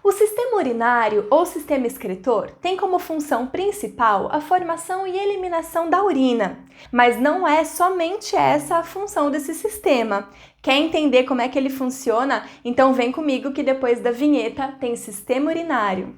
O sistema urinário ou sistema excretor tem como função principal a formação e eliminação da urina, mas não é somente essa a função desse sistema. Quer entender como é que ele funciona? Então vem comigo que depois da vinheta tem sistema urinário.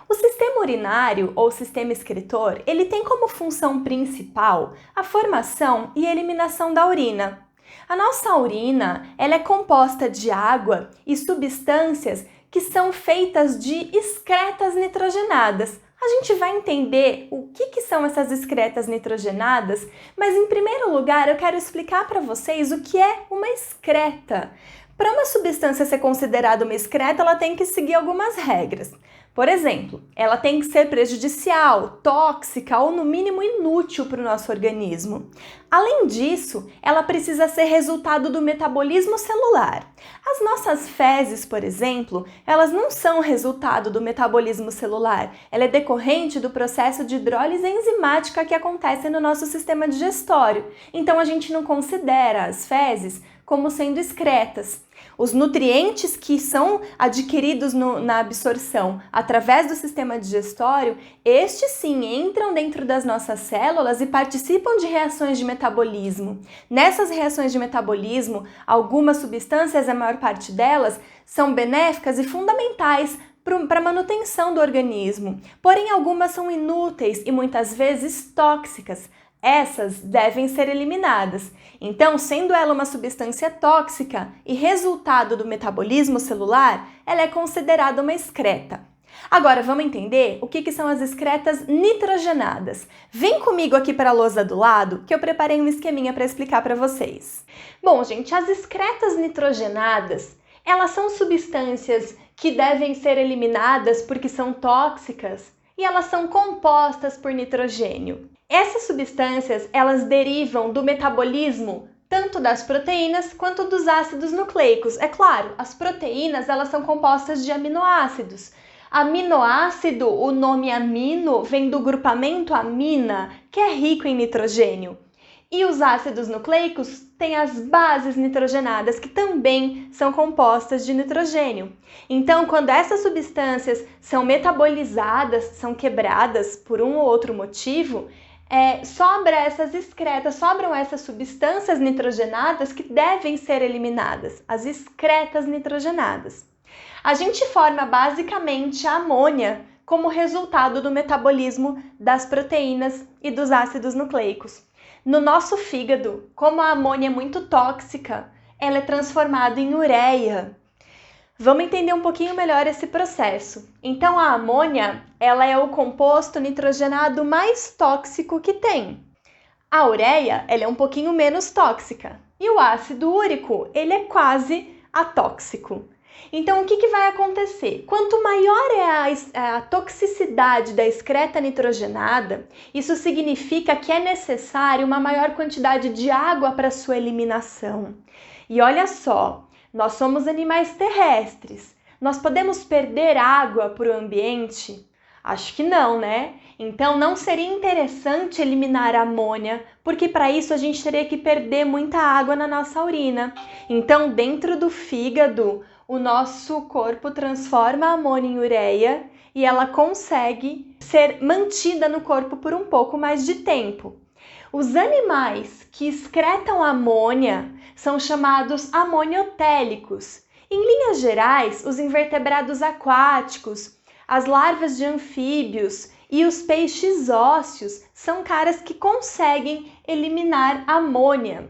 O sistema urinário ou sistema excretor, ele tem como função principal a formação e eliminação da urina. A nossa urina, ela é composta de água e substâncias que são feitas de excretas nitrogenadas. A gente vai entender o que são essas excretas nitrogenadas, mas em primeiro lugar eu quero explicar para vocês o que é uma excreta. Para uma substância ser considerada uma excreta, ela tem que seguir algumas regras. Por exemplo, ela tem que ser prejudicial, tóxica ou no mínimo inútil para o nosso organismo. Além disso, ela precisa ser resultado do metabolismo celular. As nossas fezes, por exemplo, elas não são resultado do metabolismo celular. Ela é decorrente do processo de hidrólise enzimática que acontece no nosso sistema digestório. Então a gente não considera as fezes como sendo excretas. Os nutrientes que são adquiridos na absorção através do sistema digestório, estes sim entram dentro das nossas células e participam de reações de metabolismo. Nessas reações de metabolismo, algumas substâncias, a maior parte delas, são benéficas e fundamentais para a manutenção do organismo. Porém, algumas são inúteis e muitas vezes tóxicas. Essas devem ser eliminadas. Então, sendo ela uma substância tóxica e resultado do metabolismo celular, ela é considerada uma excreta. Agora, vamos entender o que são as excretas nitrogenadas. Vem comigo aqui para a lousa do lado, que eu preparei um esqueminha para explicar para vocês. Bom, gente, as excretas nitrogenadas, elas são substâncias que devem ser eliminadas porque são tóxicas e elas são compostas por nitrogênio. Essas substâncias, elas derivam do metabolismo tanto das proteínas quanto dos ácidos nucleicos. É claro, as proteínas, elas são compostas de aminoácidos. Aminoácido, o nome amino, vem do grupamento amina, que é rico em nitrogênio. E os ácidos nucleicos têm as bases nitrogenadas, que também são compostas de nitrogênio. Então, quando essas substâncias são metabolizadas, são quebradas por um ou outro motivo, sobram essas substâncias nitrogenadas que devem ser eliminadas, as excretas nitrogenadas. A gente forma basicamente a amônia como resultado do metabolismo das proteínas e dos ácidos nucleicos. No nosso fígado, como a amônia é muito tóxica, ela é transformada em ureia. Vamos entender um pouquinho melhor esse processo. Então, a amônia, ela é o composto nitrogenado mais tóxico que tem. A ureia, ela é um pouquinho menos tóxica. E o ácido úrico, ele é quase atóxico. Então, o que vai acontecer? Quanto maior é a toxicidade da excreta nitrogenada, isso significa que é necessário uma maior quantidade de água para sua eliminação. E olha só, nós somos animais terrestres. Nós podemos perder água para o ambiente? Acho que não, né? Então não seria interessante eliminar a amônia, porque para isso a gente teria que perder muita água na nossa urina. Então, dentro do fígado, o nosso corpo transforma a amônia em ureia e ela consegue ser mantida no corpo por um pouco mais de tempo. Os animais que excretam amônia são chamados amoniotélicos. Em linhas gerais, os invertebrados aquáticos, as larvas de anfíbios e os peixes ósseos são caras que conseguem eliminar amônia.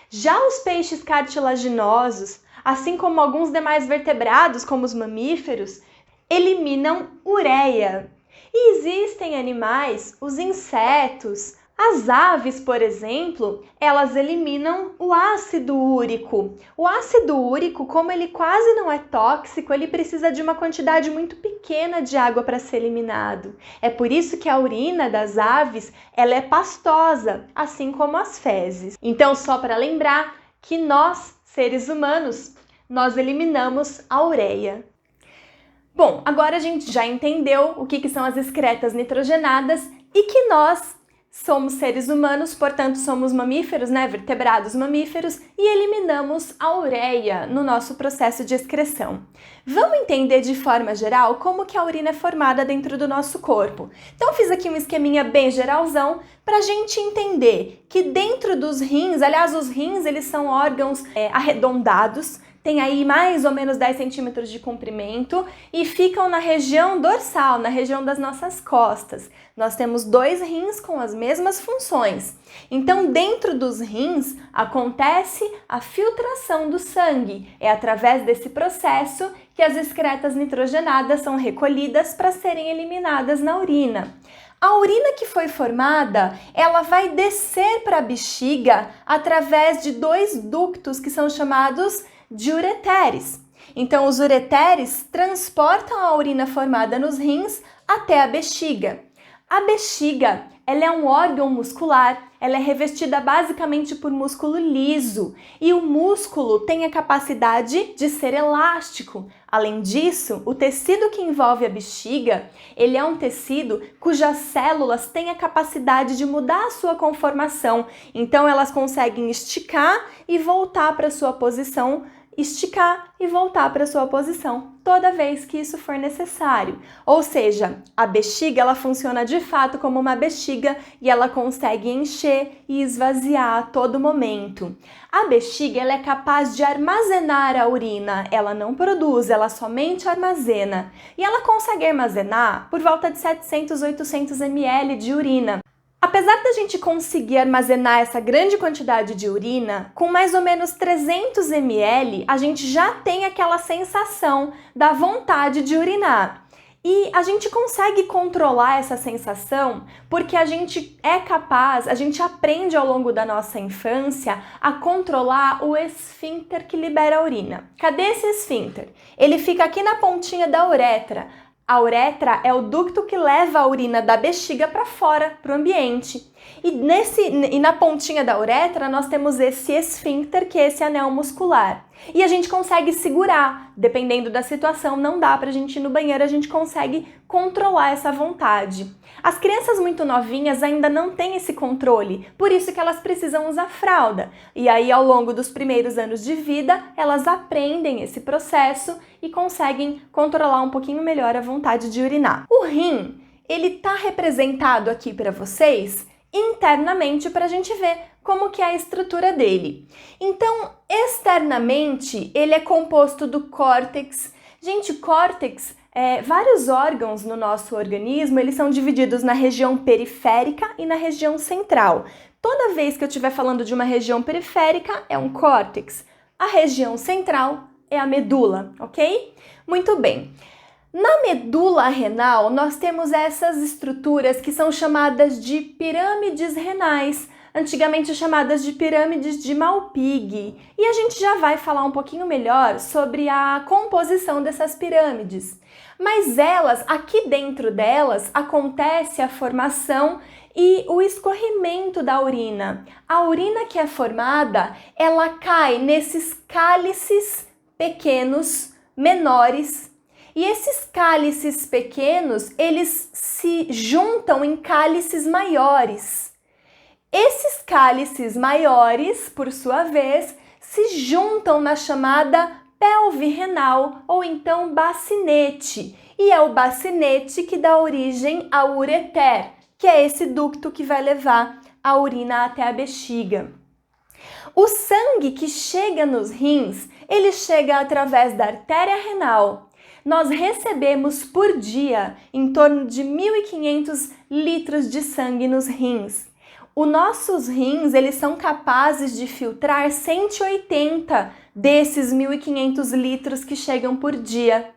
Já os peixes cartilaginosos, assim como alguns demais vertebrados, como os mamíferos, eliminam ureia. E existem animais, os insetos, as aves, por exemplo, elas eliminam o ácido úrico. O ácido úrico, como ele quase não é tóxico, ele precisa de uma quantidade muito pequena de água para ser eliminado. É por isso que a urina das aves, ela é pastosa, assim como as fezes. Então, só para lembrar que nós, seres humanos, nós eliminamos a ureia. Bom, agora a gente já entendeu o que são as excretas nitrogenadas e que nós, Somos seres humanos, portanto somos mamíferos, né? Vertebrados mamíferos, e eliminamos a ureia no nosso processo de excreção. Vamos entender de forma geral como que a urina é formada dentro do nosso corpo. Então fiz aqui um esqueminha bem geralzão para a gente entender que dentro dos rins, aliás, os rins eles são órgãos arredondados, tem aí mais ou menos 10 centímetros de comprimento e ficam na região dorsal, na região das nossas costas. Nós temos 2 rins com as mesmas funções. Então, dentro dos rins, acontece a filtração do sangue. É através desse processo que as excretas nitrogenadas são recolhidas para serem eliminadas na urina. A urina que foi formada, ela vai descer para a bexiga através de 2 ductos que são chamados de ureteres. Então, os ureteres transportam a urina formada nos rins até a bexiga. A bexiga, ela é um órgão muscular, ela é revestida basicamente por músculo liso e o músculo tem a capacidade de ser elástico. Além disso, o tecido que envolve a bexiga, ele é um tecido cujas células têm a capacidade de mudar a sua conformação. Então, elas conseguem esticar e voltar para a sua posição, esticar e voltar para a sua posição toda vez que isso for necessário. Ou seja, a bexiga ela funciona de fato como uma bexiga e ela consegue encher e esvaziar a todo momento. A bexiga ela é capaz de armazenar a urina, ela não produz, ela somente armazena. E ela consegue armazenar por volta de 700, 800 ml de urina. Apesar da gente conseguir armazenar essa grande quantidade de urina, com mais ou menos 300 ml, a gente já tem aquela sensação da vontade de urinar. E a gente consegue controlar essa sensação porque a gente é capaz, a gente aprende ao longo da nossa infância a controlar o esfíncter que libera a urina. Cadê esse esfíncter? Ele fica aqui na pontinha da uretra. A uretra é o ducto que leva a urina da bexiga para fora, para o ambiente. E na pontinha da uretra nós temos esse esfíncter, que é esse anel muscular. E a gente consegue segurar, dependendo da situação, não dá pra gente ir no banheiro, a gente consegue controlar essa vontade. As crianças muito novinhas ainda não têm esse controle, por isso que elas precisam usar fralda. E aí, ao longo dos primeiros anos de vida, elas aprendem esse processo e conseguem controlar um pouquinho melhor a vontade de urinar. O rim, ele tá representado aqui para vocês internamente para a gente ver como que é a estrutura dele. Então, externamente, ele é composto do córtex. Gente, córtex, vários órgãos no nosso organismo, eles são divididos na região periférica e na região central. Toda vez que eu estiver falando de uma região periférica, é um córtex. A região central é a medula, ok? Muito bem. Na medula renal, nós temos essas estruturas que são chamadas de pirâmides renais, antigamente chamadas de pirâmides de Malpighi. E a gente já vai falar um pouquinho melhor sobre a composição dessas pirâmides. Mas aqui dentro delas, acontece a formação e o escorrimento da urina. A urina que é formada, ela cai nesses cálices pequenos, menores. E esses cálices pequenos, eles se juntam em cálices maiores. Esses cálices maiores, por sua vez, se juntam na chamada pelve renal, ou então bacinete. E é o bacinete que dá origem ao ureter, que é esse ducto que vai levar a urina até a bexiga. O sangue que chega nos rins, ele chega através da artéria renal. Nós recebemos por dia em torno de 1.500 litros de sangue nos rins. Os nossos rins, eles são capazes de filtrar 180 desses 1.500 litros que chegam por dia.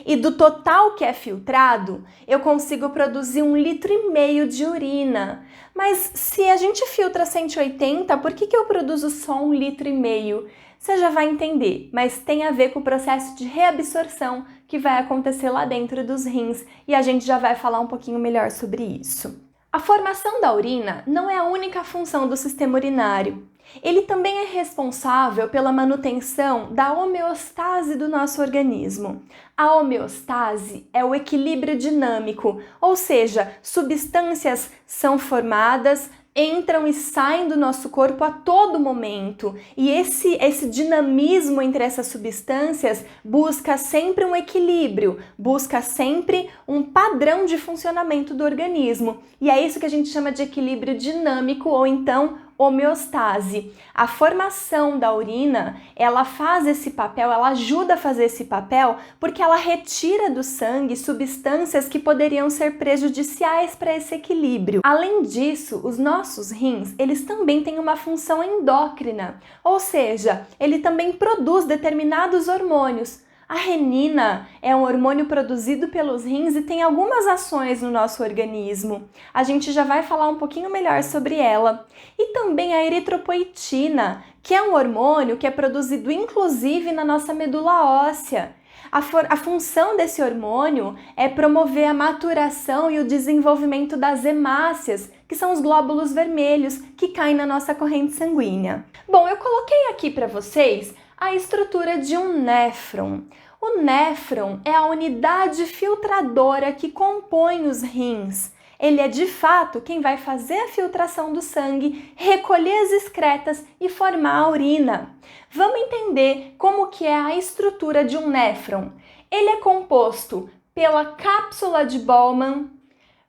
E do total que é filtrado, eu consigo produzir 1,5 litro de urina. Mas se a gente filtra 180, por que eu produzo só 1,5 litro? Você já vai entender, mas tem a ver com o processo de reabsorção que vai acontecer lá dentro dos rins e a gente já vai falar um pouquinho melhor sobre isso. A formação da urina não é a única função do sistema urinário. Ele também é responsável pela manutenção da homeostase do nosso organismo. A homeostase é o equilíbrio dinâmico, ou seja, substâncias são formadas, entram e saem do nosso corpo a todo momento. E esse dinamismo entre essas substâncias busca sempre um equilíbrio, busca sempre um padrão de funcionamento do organismo. E é isso que a gente chama de equilíbrio dinâmico ou então homeostase. A formação da urina, ela faz esse papel, ela ajuda a fazer esse papel porque ela retira do sangue substâncias que poderiam ser prejudiciais para esse equilíbrio. Além disso, os nossos rins, eles também têm uma função endócrina, ou seja, ele também produz determinados hormônios. A renina é um hormônio produzido pelos rins e tem algumas ações no nosso organismo. A gente já vai falar um pouquinho melhor sobre ela. E também a eritropoetina, que é um hormônio que é produzido inclusive na nossa medula óssea. A função desse hormônio é promover a maturação e o desenvolvimento das hemácias, que são os glóbulos vermelhos que caem na nossa corrente sanguínea. Bom, eu coloquei aqui para vocês a estrutura de um néfron. O néfron é a unidade filtradora que compõe os rins. Ele é de fato quem vai fazer a filtração do sangue, recolher as excretas e formar a urina. Vamos entender como que é a estrutura de um néfron. Ele é composto pela cápsula de Bowman,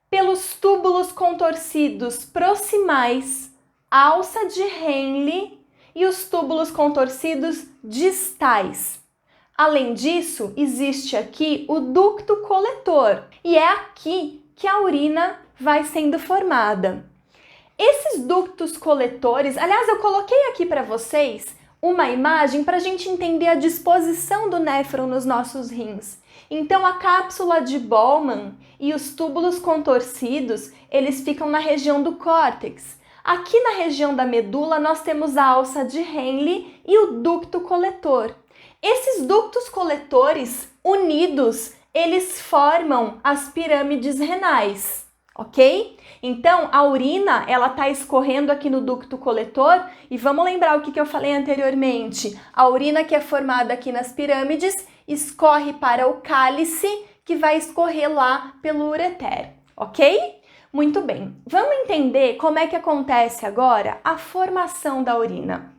pelos túbulos contorcidos proximais, alça de Henle e os túbulos contorcidos distais. Além disso, existe aqui o ducto coletor e é aqui que a urina vai sendo formada. Esses ductos coletores, aliás, eu coloquei aqui para vocês uma imagem para a gente entender a disposição do néfron nos nossos rins. Então, a cápsula de Bowman e os túbulos contorcidos, eles ficam na região do córtex. Aqui na região da medula, nós temos a alça de Henle e o ducto coletor. Esses ductos coletores unidos, eles formam as pirâmides renais, ok? Então, a urina, ela está escorrendo aqui no ducto coletor e vamos lembrar o que eu falei anteriormente. A urina que é formada aqui nas pirâmides escorre para o cálice, que vai escorrer lá pelo ureter, ok? Muito bem, vamos entender como é que acontece agora a formação da urina.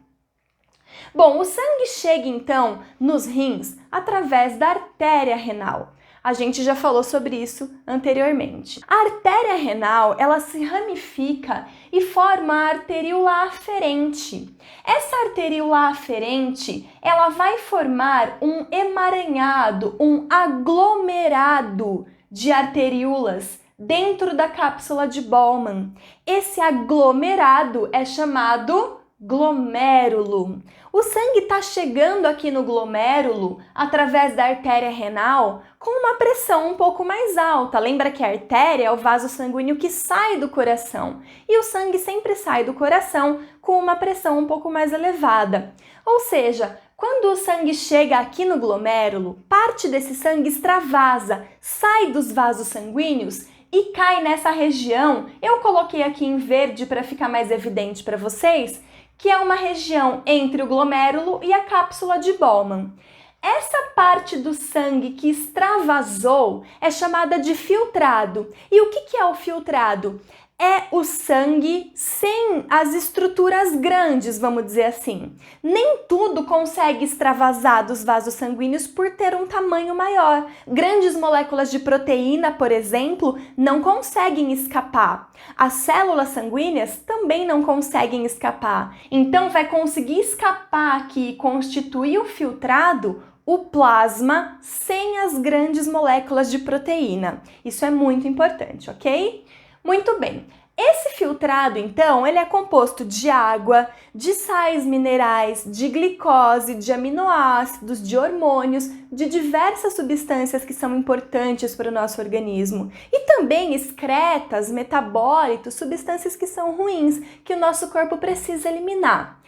Bom, o sangue chega então nos rins através da artéria renal. A gente já falou sobre isso anteriormente. A artéria renal, ela se ramifica e forma a arteríola aferente. Essa arteríola aferente, ela vai formar um emaranhado, um aglomerado de arteríolas dentro da cápsula de Bowman. Esse aglomerado é chamado glomérulo. O sangue está chegando aqui no glomérulo através da artéria renal com uma pressão um pouco mais alta. Lembra que a artéria é o vaso sanguíneo que sai do coração e o sangue sempre sai do coração com uma pressão um pouco mais elevada. Ou seja, quando o sangue chega aqui no glomérulo, parte desse sangue extravasa, sai dos vasos sanguíneos e cai nessa região. Eu coloquei aqui em verde para ficar mais evidente para vocês, que é uma região entre o glomérulo e a cápsula de Bowman. Essa parte do sangue que extravasou é chamada de filtrado. E o que é o filtrado? É o sangue sem as estruturas grandes, vamos dizer assim. Nem tudo consegue extravasar dos vasos sanguíneos por ter um tamanho maior. Grandes moléculas de proteína, por exemplo, não conseguem escapar. As células sanguíneas também não conseguem escapar. Então, vai conseguir escapar aqui e constituir o filtrado o plasma sem as grandes moléculas de proteína. Isso é muito importante, ok? Muito bem. Esse filtrado, então, ele é composto de água, de sais minerais, de glicose, de aminoácidos, de hormônios, de diversas substâncias que são importantes para o nosso organismo. E também excretas, metabólitos, substâncias que são ruins, que o nosso corpo precisa eliminar.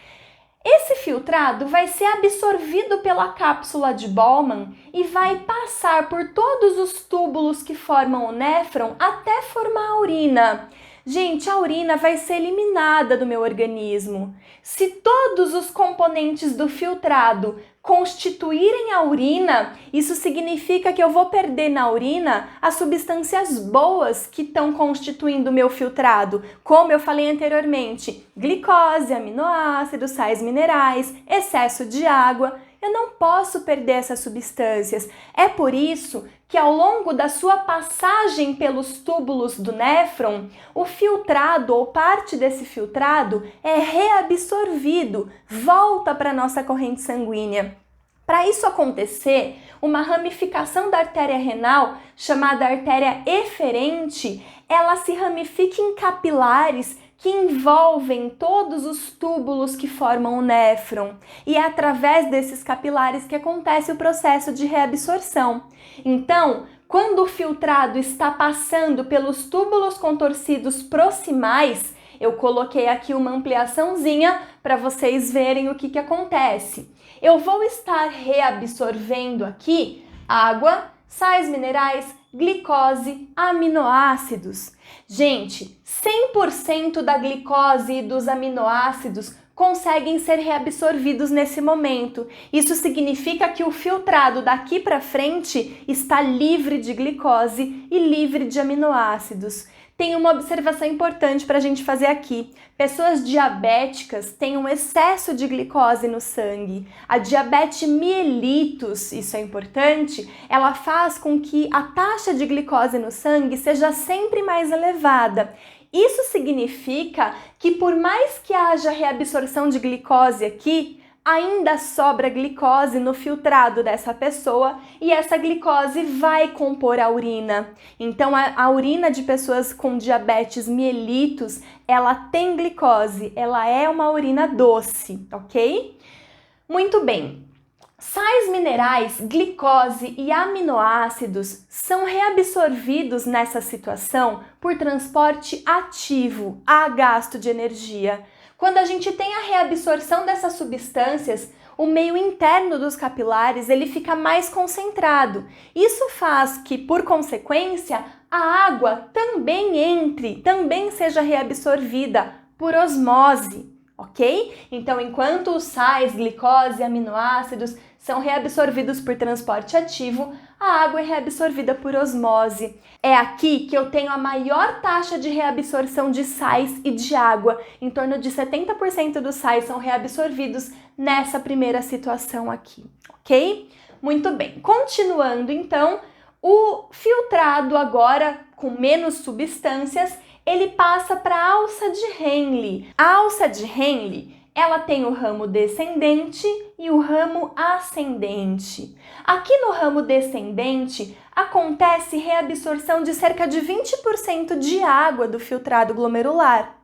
Esse filtrado vai ser absorvido pela cápsula de Bowman e vai passar por todos os túbulos que formam o néfron até formar a urina. Gente, a urina vai ser eliminada do meu organismo. Se todos os componentes do filtrado constituírem a urina, isso significa que eu vou perder na urina as substâncias boas que estão constituindo o meu filtrado, como eu falei anteriormente, glicose, aminoácidos, sais minerais, excesso de água. Eu não posso perder essas substâncias. É por isso que ao longo da sua passagem pelos túbulos do néfron, o filtrado ou parte desse filtrado é reabsorvido, volta para a nossa corrente sanguínea. Para isso acontecer, uma ramificação da artéria renal, chamada artéria eferente, ela se ramifica em capilares que envolvem todos os túbulos que formam o néfron. E é através desses capilares que acontece o processo de reabsorção. Então, quando o filtrado está passando pelos túbulos contorcidos proximais, eu coloquei aqui uma ampliaçãozinha para vocês verem o que acontece. Eu vou estar reabsorvendo aqui água, sais minerais, glicose, aminoácidos. Gente, 100% da glicose e dos aminoácidos conseguem ser reabsorvidos nesse momento. Isso significa que o filtrado daqui para frente está livre de glicose e livre de aminoácidos. Tem uma observação importante para a gente fazer aqui. Pessoas diabéticas têm um excesso de glicose no sangue. A diabetes mellitus, isso é importante, ela faz com que a taxa de glicose no sangue seja sempre mais elevada. Isso significa que por mais que haja reabsorção de glicose aqui, ainda sobra glicose no filtrado dessa pessoa e essa glicose vai compor a urina. Então, a urina de pessoas com diabetes mellitus, ela tem glicose, ela é uma urina doce, ok? Muito bem. Sais minerais, glicose e aminoácidos são reabsorvidos nessa situação por transporte ativo a gasto de energia. Quando a gente tem a reabsorção dessas substâncias, o meio interno dos capilares ele fica mais concentrado. Isso faz que, por consequência, a água também seja reabsorvida por osmose, ok? Então, enquanto os sais, glicose e aminoácidos são reabsorvidos por transporte ativo, a água é reabsorvida por osmose. É aqui que eu tenho a maior taxa de reabsorção de sais e de água. Em torno de 70% dos sais são reabsorvidos nessa primeira situação aqui, ok? Muito bem. Continuando, então, o filtrado agora, com menos substâncias, ele passa para a alça de Henle. A alça de Henle, ela tem o ramo descendente e o ramo ascendente. Aqui no ramo descendente, acontece reabsorção de cerca de 20% de água do filtrado glomerular.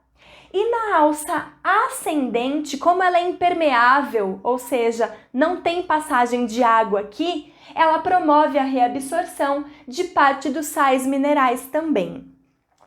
E na alça ascendente, como ela é impermeável, ou seja, não tem passagem de água aqui, ela promove a reabsorção de parte dos sais minerais também.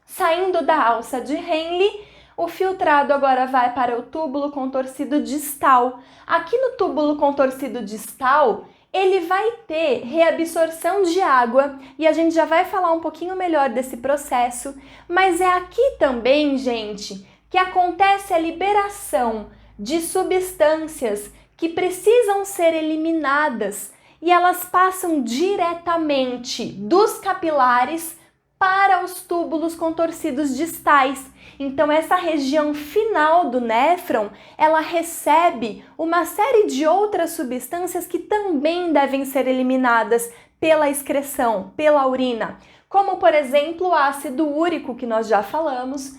Saindo da alça de Henle, o filtrado agora vai para o túbulo contorcido distal. Aqui no túbulo contorcido distal, ele vai ter reabsorção de água e a gente já vai falar um pouquinho melhor desse processo, mas é aqui também, gente, que acontece a liberação de substâncias que precisam ser eliminadas e elas passam diretamente dos capilares para os túbulos contorcidos distais. Então, essa região final do néfron, ela recebe uma série de outras substâncias que também devem ser eliminadas pela excreção, pela urina, como, por exemplo, o ácido úrico, que nós já falamos,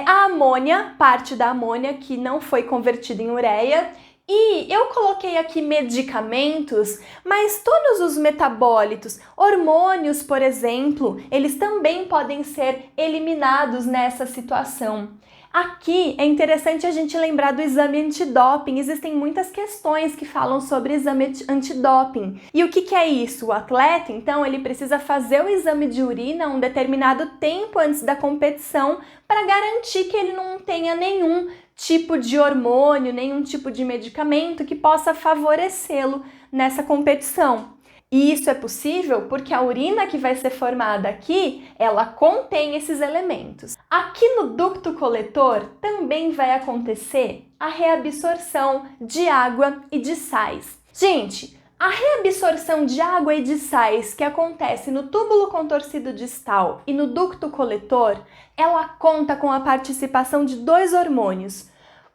a amônia, parte da amônia que não foi convertida em ureia. E eu coloquei aqui medicamentos, mas todos os metabólitos, hormônios, por exemplo, eles também podem ser eliminados nessa situação. Aqui é interessante a gente lembrar do exame antidoping. Existem muitas questões que falam sobre exame antidoping. E o que é isso? O atleta, então, ele precisa fazer o exame de urina um determinado tempo antes da competição para garantir que ele não tenha nenhum tipo de hormônio, nenhum tipo de medicamento que possa favorecê-lo nessa competição. E isso é possível porque a urina que vai ser formada aqui, ela contém esses elementos. Aqui no ducto coletor também vai acontecer a reabsorção de água e de sais. Gente, a reabsorção de água e de sais que acontece no túbulo contorcido distal e no ducto coletor, ela conta com a participação de dois hormônios.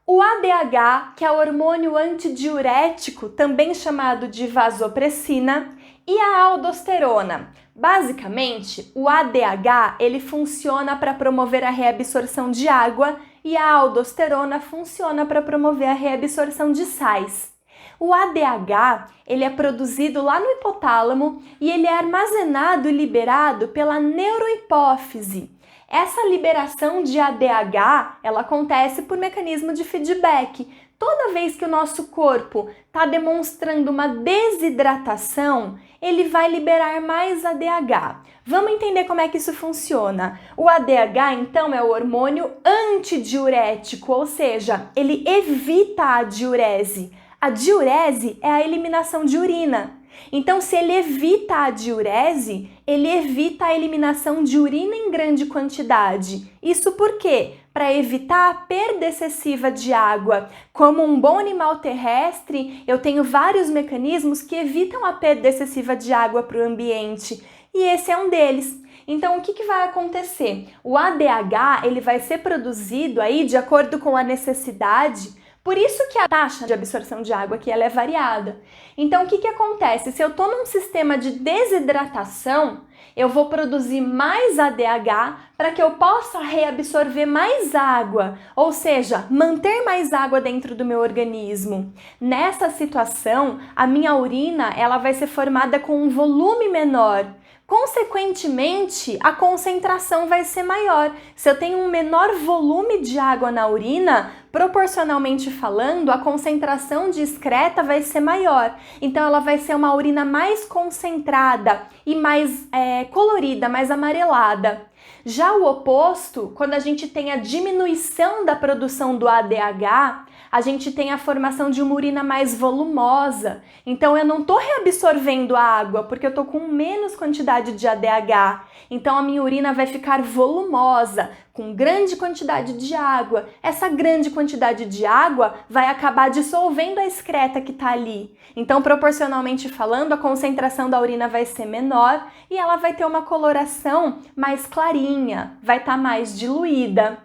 O ADH, que é o hormônio antidiurético, também chamado de vasopressina, e a aldosterona. Basicamente, o ADH ele funciona para promover a reabsorção de água e a aldosterona funciona para promover a reabsorção de sais. O ADH ele é produzido lá no hipotálamo e ele é armazenado e liberado pela neurohipófise. Essa liberação de ADH, ela acontece por mecanismo de feedback. Toda vez que o nosso corpo está demonstrando uma desidratação, ele vai liberar mais ADH. Vamos entender como é que isso funciona. O ADH, então, é o hormônio antidiurético, ou seja, ele evita a diurese. A diurese é a eliminação de urina. Então, se ele evita a diurese, ele evita a eliminação de urina em grande quantidade. Isso por quê? Para evitar a perda excessiva de água. Como um bom animal terrestre, eu tenho vários mecanismos que evitam a perda excessiva de água para o ambiente. E esse é um deles. Então, o que vai acontecer? O ADH ele vai ser produzido aí de acordo com a necessidade. Por isso que a taxa de absorção de água aqui ela é variada. Então, o que acontece? Se eu estou num sistema de desidratação, eu vou produzir mais ADH para que eu possa reabsorver mais água, ou seja, manter mais água dentro do meu organismo. Nessa situação, a minha urina ela vai ser formada com um volume menor. Consequentemente, a concentração vai ser maior. Se eu tenho um menor volume de água na urina, proporcionalmente falando, a concentração de excreta vai ser maior. Então, ela vai ser uma urina mais concentrada e mais colorida, mais amarelada. Já o oposto, quando a gente tem a diminuição da produção do ADH, a gente tem a formação de uma urina mais volumosa. Então, eu não estou reabsorvendo a água, porque eu estou com menos quantidade de ADH. Então, a minha urina vai ficar volumosa, com grande quantidade de água. Essa grande quantidade de água vai acabar dissolvendo a excreta que está ali. Então, proporcionalmente falando, a concentração da urina vai ser menor e ela vai ter uma coloração mais clarinha, vai estar mais diluída.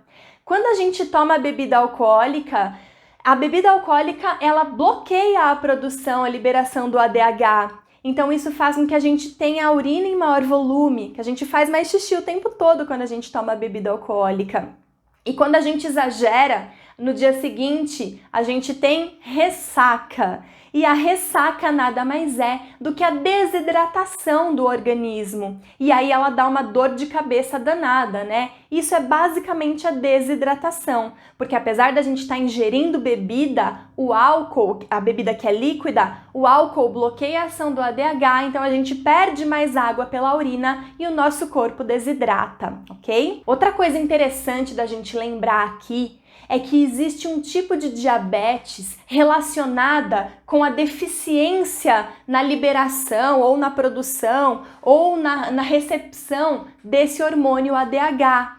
Quando a gente toma bebida alcoólica, a bebida alcoólica ela bloqueia a produção, a liberação do ADH. Então isso faz com que a gente tenha a urina em maior volume, que a gente faz mais xixi o tempo todo quando a gente toma bebida alcoólica. E quando a gente exagera, no dia seguinte a gente tem ressaca. E a ressaca nada mais é do que a desidratação do organismo. E aí ela dá uma dor de cabeça danada, né? Isso é basicamente a desidratação, porque apesar da gente estar ingerindo bebida, o álcool, a bebida que é líquida, o álcool bloqueia a ação do ADH, então a gente perde mais água pela urina e o nosso corpo desidrata, ok? Outra coisa interessante da gente lembrar aqui é que existe um tipo de diabetes relacionada com a deficiência na liberação ou na produção ou na recepção desse hormônio ADH.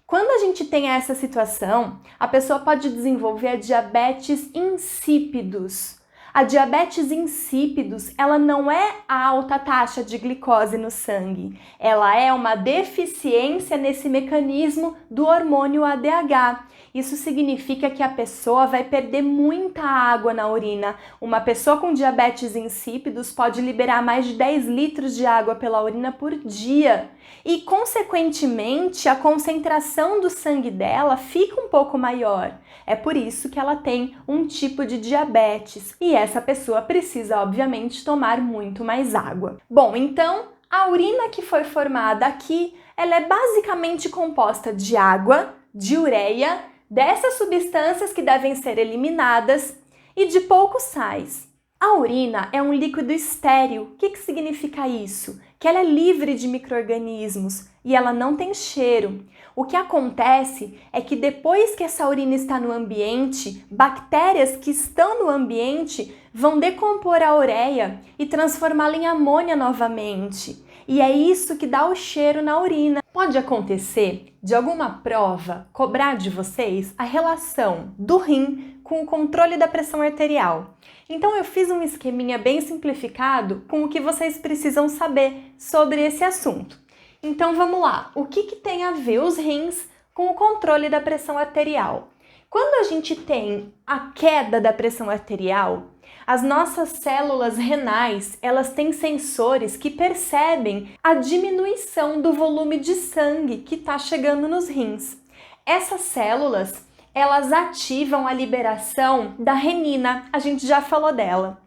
Quando a gente tem essa situação, a pessoa pode desenvolver a diabetes insípidos. A diabetes insípidos, ela não é a alta taxa de glicose no sangue, ela é uma deficiência nesse mecanismo do hormônio ADH. Isso significa que a pessoa vai perder muita água na urina. Uma pessoa com diabetes insípidos pode liberar mais de 10 litros de água pela urina por dia. E, consequentemente, a concentração do sangue dela fica um pouco maior. É por isso que ela tem um tipo de diabetes. E essa pessoa precisa, obviamente, tomar muito mais água. Bom, então, a urina que foi formada aqui, ela é basicamente composta de água, de ureia, dessas substâncias que devem ser eliminadas e de poucos sais. A urina é um líquido estéril. O que significa isso? Que ela é livre de micro-organismos e ela não tem cheiro. O que acontece é que depois que essa urina está no ambiente, bactérias que estão no ambiente vão decompor a ureia e transformá-la em amônia novamente. E é isso que dá o cheiro na urina. Pode acontecer de alguma prova cobrar de vocês a relação do rim com o controle da pressão arterial. Então eu fiz um esqueminha bem simplificado com o que vocês precisam saber sobre esse assunto. Então vamos lá, o que tem a ver os rins com o controle da pressão arterial? Quando a gente tem a queda da pressão arterial, as nossas células renais, elas têm sensores que percebem a diminuição do volume de sangue que está chegando nos rins. Essas células, elas ativam a liberação da renina, a gente já falou dela.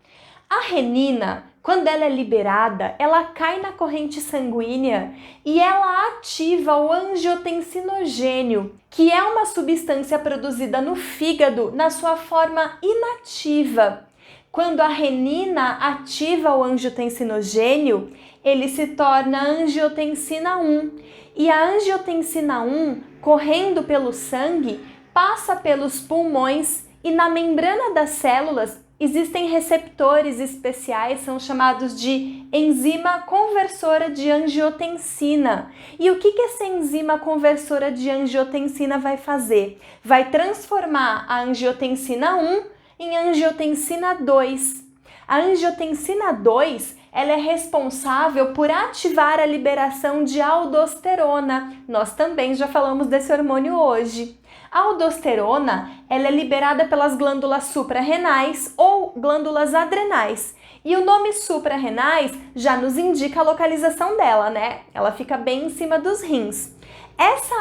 A renina, quando ela é liberada, ela cai na corrente sanguínea e ela ativa o angiotensinogênio, que é uma substância produzida no fígado na sua forma inativa. Quando a renina ativa o angiotensinogênio, ele se torna angiotensina 1. E a angiotensina 1, correndo pelo sangue, passa pelos pulmões e na membrana das células existem receptores especiais, são chamados de enzima conversora de angiotensina. E o que essa enzima conversora de angiotensina vai fazer? Vai transformar a angiotensina 1 em angiotensina 2. A angiotensina 2, ela é responsável por ativar a liberação de aldosterona. Nós também já falamos desse hormônio hoje. A aldosterona, ela é liberada pelas glândulas suprarrenais ou glândulas adrenais. E o nome suprarrenais já nos indica a localização dela, né? Ela fica bem em cima dos rins.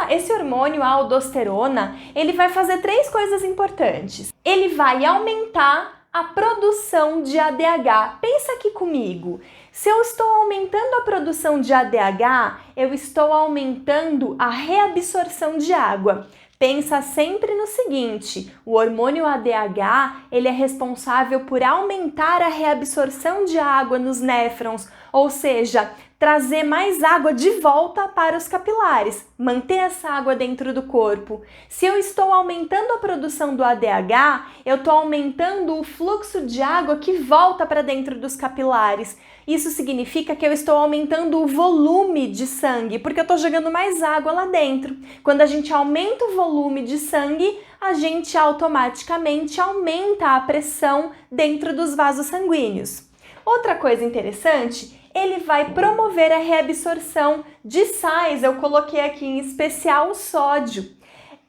Esse hormônio, a aldosterona, ele vai fazer 3 coisas importantes. Ele vai aumentar a produção de ADH. Pensa aqui comigo. Se eu estou aumentando a produção de ADH, eu estou aumentando a reabsorção de água. Pensa sempre no seguinte, o hormônio ADH, ele é responsável por aumentar a reabsorção de água nos néfrons, ou seja, trazer mais água de volta para os capilares, manter essa água dentro do corpo. Se eu estou aumentando a produção do ADH, eu estou aumentando o fluxo de água que volta para dentro dos capilares. Isso significa que eu estou aumentando o volume de sangue, porque eu estou jogando mais água lá dentro. Quando a gente aumenta o volume de sangue, a gente automaticamente aumenta a pressão dentro dos vasos sanguíneos. Outra coisa interessante, ele vai promover a reabsorção de sais, eu coloquei aqui em especial o sódio.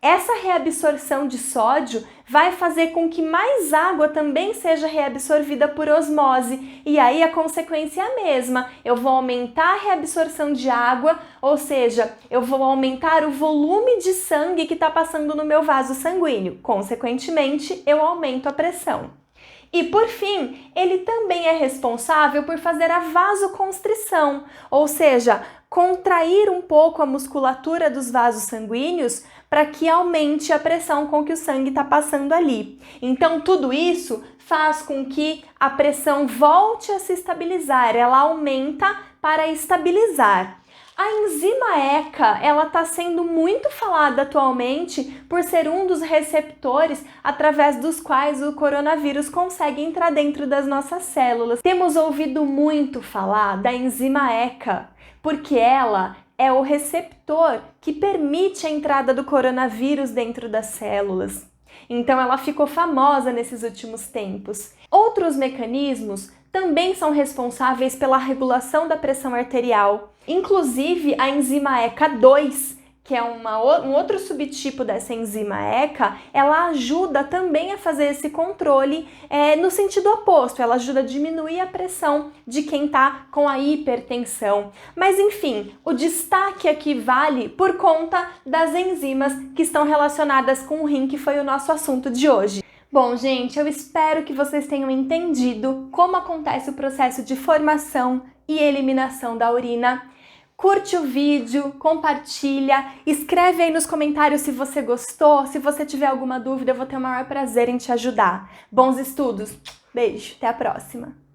Essa reabsorção de sódio vai fazer com que mais água também seja reabsorvida por osmose. E aí a consequência é a mesma. Eu vou aumentar a reabsorção de água, ou seja, eu vou aumentar o volume de sangue que está passando no meu vaso sanguíneo. Consequentemente, eu aumento a pressão. E por fim, ele também é responsável por fazer a vasoconstrição, ou seja, contrair um pouco a musculatura dos vasos sanguíneos para que aumente a pressão com que o sangue está passando ali. Então, tudo isso faz com que a pressão volte a se estabilizar, ela aumenta para estabilizar. A enzima ECA, ela está sendo muito falada atualmente por ser um dos receptores através dos quais o coronavírus consegue entrar dentro das nossas células. Temos ouvido muito falar da enzima ECA, porque ela é o receptor que permite a entrada do coronavírus dentro das células. Então ela ficou famosa nesses últimos tempos. Outros mecanismos também são responsáveis pela regulação da pressão arterial. Inclusive a enzima ECA2, que é um outro subtipo dessa enzima ECA, ela ajuda também a fazer esse controle no sentido oposto, ela ajuda a diminuir a pressão de quem está com a hipertensão. Mas enfim, o destaque aqui vale por conta das enzimas que estão relacionadas com o rim, que foi o nosso assunto de hoje. Bom, gente, eu espero que vocês tenham entendido como acontece o processo de formação e eliminação da urina. Curte o vídeo, compartilha, escreve aí nos comentários se você gostou, se você tiver alguma dúvida, eu vou ter o maior prazer em te ajudar. Bons estudos, beijo, até a próxima!